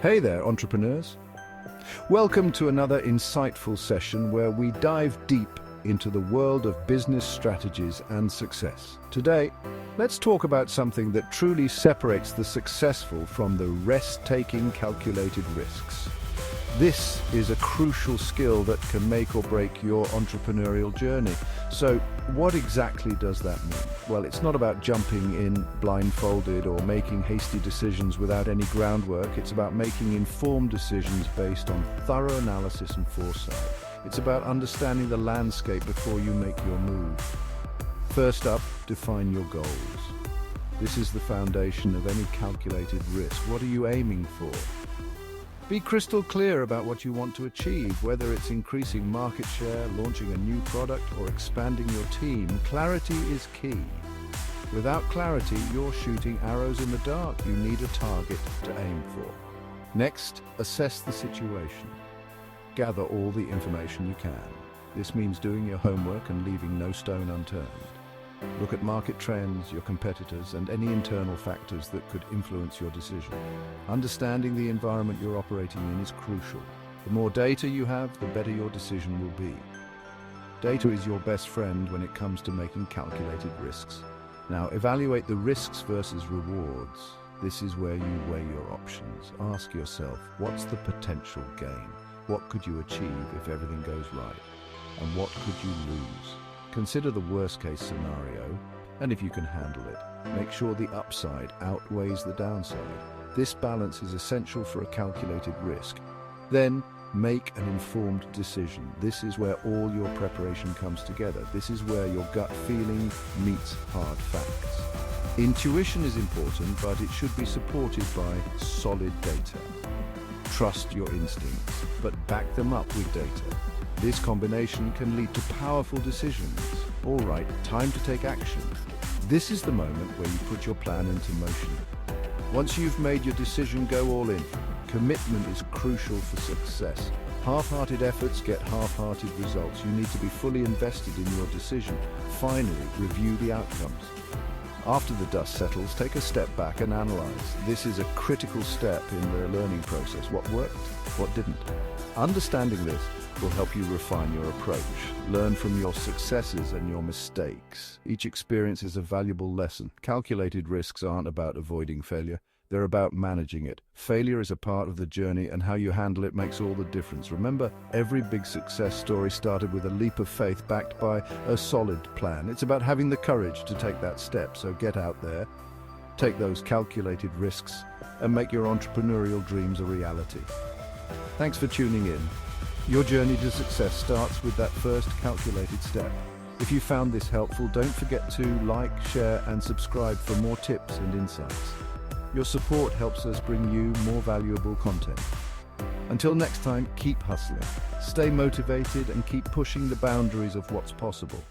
Hey there, entrepreneurs. Welcome to another insightful session where we dive deep into the world of business strategies and success. Today, let's talk about something that truly separates the successful from the rest-taking calculated risks. This is a crucial skill that can make or break your entrepreneurial journey. So, what exactly does that mean? Well, it's not about jumping in blindfolded or making hasty decisions without any groundwork. It's about making informed decisions based on thorough analysis and foresight. It's about understanding the landscape before you make your move. First up, define your goals. This is the foundation of any calculated risk. What are you aiming for? Be crystal clear about what you want to achieve, whether it's increasing market share, launching a new product, or expanding your team. Clarity is key. Without clarity, you're shooting arrows in the dark. You need a target to aim for. Next, assess the situation. Gather all the information you can. This means doing your homework and leaving no stone unturned. Look at market trends, your competitors, and any internal factors that could influence your decision. Understanding the environment you're operating in is crucial. The more data you have, the better your decision will be. Data is your best friend when it comes to making calculated risks. Now, evaluate the risks versus rewards. This is where you weigh your options. Ask yourself, what's the potential gain? What could you achieve if everything goes right? And what could you lose? Consider the worst-case scenario, and if you can handle it, make sure the upside outweighs the downside. This balance is essential for a calculated risk. Then, make an informed decision. This is where all your preparation comes together. This is where your gut feeling meets hard facts. Intuition is important, but it should be supported by solid data. Trust your instincts, but back them up with data. This combination can lead to powerful decisions. All right, time to take action. This is the moment where you put your plan into motion. Once you've made your decision, go all in. Commitment is crucial for success. Half-hearted efforts get half-hearted results. You need to be fully invested in your decision. Finally, review the outcomes. After the dust settles, take a step back and analyze. This is a critical step in the learning process. What worked? What didn't? Understanding this will help you refine your approach. Learn from your successes and your mistakes. Each experience is a valuable lesson. Calculated risks aren't about avoiding failure. They're about managing it. Failure is a part of the journey, and how you handle it makes all the difference. Remember, every big success story started with a leap of faith backed by a solid plan. It's about having the courage to take that step. So get out there, take those calculated risks, and make your entrepreneurial dreams a reality. Thanks for tuning in. Your journey to success starts with that first calculated step. If you found this helpful, don't forget to like, share, and subscribe for more tips and insights. Your support helps us bring you more valuable content. Until next time, keep hustling, stay motivated, and keep pushing the boundaries of what's possible.